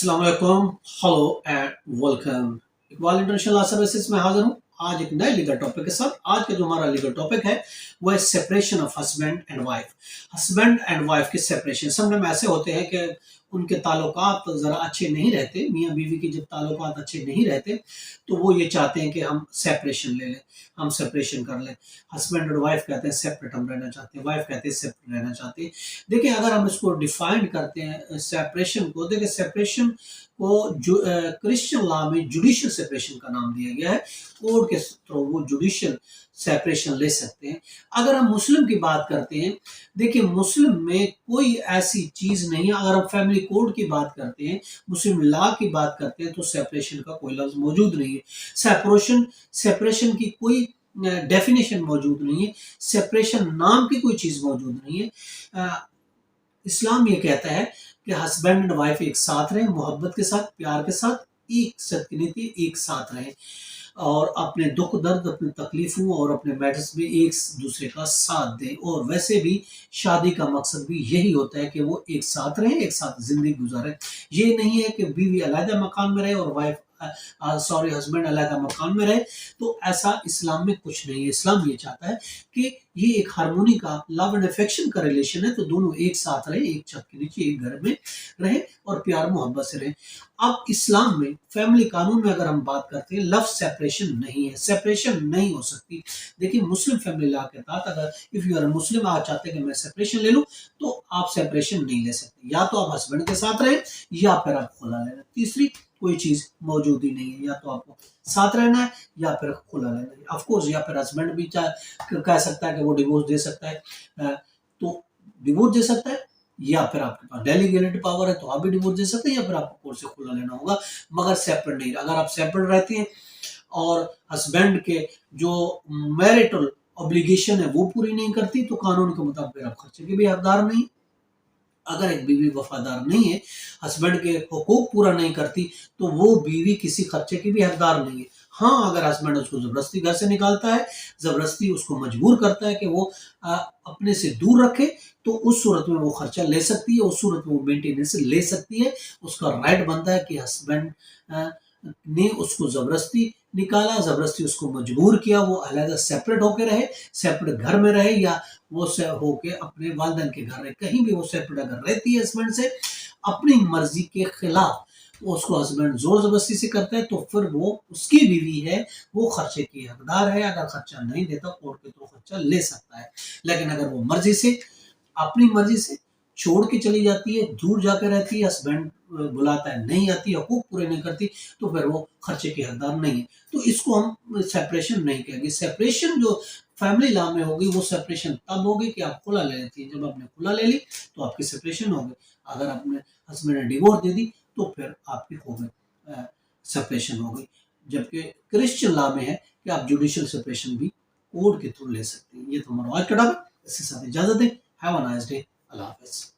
अस्सलाम वालेकुम, hello and welcome. Iqbal international law services में हाजिर हूँ आज एक नए लीगल टॉपिक के साथ। आज का जो हमारा लीगल टॉपिक है वो है separation of husband and wife. Husband and wife के सेपरेशन समटाइम ऐसे होते हैं कि उनके ताल्लुकात ज़रा अच्छे नहीं रहते, मियाँ बीवी के जब ताल्लुकात अच्छे नहीं रहते तो वो ये चाहते हैं कि हम सेपरेशन ले लें, हम सेपरेशन कर लें। हस्बैंड और वाइफ कहते हैं सेपरेट हम रहना चाहते हैं, वाइफ कहते हैं सेपरेट रहना चाहते हैं। देखिए अगर हम इसको डिफाइन करते हैं सेपरेशन को, देखिए सेपरेशन को क्रिश्चियन लॉ में जुडिशियल सेपरेशन का नाम दिया गया है। कोर्ट के थ्रू वो जुडिशियल सेपरेशन ले सकते हैं। अगर हम मुस्लिम की बात करते हैं, देखिए मुस्लिम में कोई ऐसी चीज नहीं है। अगर हम फैमिली कोड की बात करते हैं, मुस्लिम लॉ की बात करते हैं तो सेपरेशन का कोई लफ्ज मौजूद नहीं है। सेपरेशन की कोई डेफिनेशन मौजूद नहीं है। सेपरेशन नाम की कोई चीज मौजूद नहीं है। इस्लाम ये कहता है कि हस्बैंड एंड वाइफ एक साथ रहें, मोहब्बत के साथ, प्यार के साथ, एक सत्य एक साथ रहें और अपने दुख दर्द, अपने तकलीफों और अपने मैटर्स में एक दूसरे का साथ दें। और वैसे भी शादी का मकसद भी यही होता है कि वो एक साथ रहें, एक साथ जिंदगी गुजारें। ये नहीं है कि बीवी अलग मकान में रहे और वाइफ हस्बैंड अलग मकान में रहे। तो ऐसा इस्लाम में कुछ नहीं है। इस्लाम ये चाहता है कि ये एक हार्मोनी का, लव एंड अफेक्शन का रिलेशन है, तो दोनों एक साथ रहे, एक छत के नीचे एक घर में रहे और प्यार मोहब्बत से रहे। अब इस्लाम में फैमिली कानून में अगर हम बात करते हैं, लव सेपरेशन नहीं है, सेपरेशन नहीं हो सकती। देखिए मुस्लिम फैमिली लॉ के तहत अगर इफ यू आर मुस्लिम, आप चाहते हैं कि मैं सेपरेशन ले लूं तो आप सेपरेशन नहीं ले सकते। या तो आप हस्बैंड के साथ रहे या फिर आप खुला लेना। तीसरी कोई चीज मौजूद ही नहीं है। या तो आपको साथ रहना है या फिर खुला लेना है। ऑफ कोर्स या फिर हस्बैंड भी कह सकता है कि वो डिवोर्स दे सकता है, तो डिवोर्स दे सकता है, या फिर आपके पास डेलीगेटेड पावर है तो आप भी डिवोर्स दे सकते हैं, या फिर आपको कोर्ट से खुला लेना होगा, मगर सेपरेट नहीं। अगर आप सेपरेट रहते हैं और हस्बैंड के जो मैरिटल ऑब्लिगेशन है वो पूरी नहीं करती तो कानून के मुताबिक आप खर्चे के भी हकदार नहीं। अगर एक बीवी वफादार नहीं है, हस्बैंड के हुकूक पूरा नहीं करती, तो वो बीवी किसी खर्चे की भी हकदार नहीं है। हाँ, अगर हस्बैंड उसको जबरदस्ती घर से निकालता है, जबरदस्ती उसको मजबूर करता है कि वो अपने से दूर रखे, तो उस सूरत में वो खर्चा ले सकती है, उस सूरत में वो मेंटेनेंस ले सकती है। उसका राइट बनता है कि हस्बैंड ने उसको जबरदस्ती निकाला, जबरदस्ती उसको मजबूर किया, वो अलग सेपरेट होके रहे, सेपरेट घर में रहे, या वो होके अपने वालिदैन के घर रहे। कहीं भी वो सेपरेट अगर रहती है हस्बैंड से अपनी मर्जी के खिलाफ, उसको हस्बैंड जोर जबरदस्ती से करता है, तो फिर वो उसकी बीवी है, वो खर्चे की हकदार है। अगर खर्चा नहीं देता कोर्ट के तो खर्चा ले सकता है। लेकिन अगर वो मर्जी से, अपनी मर्जी से छोड़ के चली जाती है, दूर जाकर रहती है, हस्बैंड बुलाता है नहीं आती, हकूक पूरे नहीं करती, तो फिर वो खर्चे की हकदार नहीं है। तो इसको हम सेपरेशन नहीं कहेंगे। सेपरेशन जो फैमिली लॉ में होगी वो सेपरेशन तब होगी कि आप खुला ले लेती है। जब आपने खुला ले ली तो आपकी सेपरेशन होगी। अगर आपने हस्बैंड ने डिवोर्स दे दी तो फिर आपकी हो गई सेपरेशन हो गई। जबकि क्रिश्चियन लॉ में है कि आप जुडिशियल सेपरेशन भी कोर्ट के थ्रू ले सकते हैं। ये तो हमारा आज का टॉपिक। इसके साथ इजाजत दें। Have a nice day. Allah Hafiz.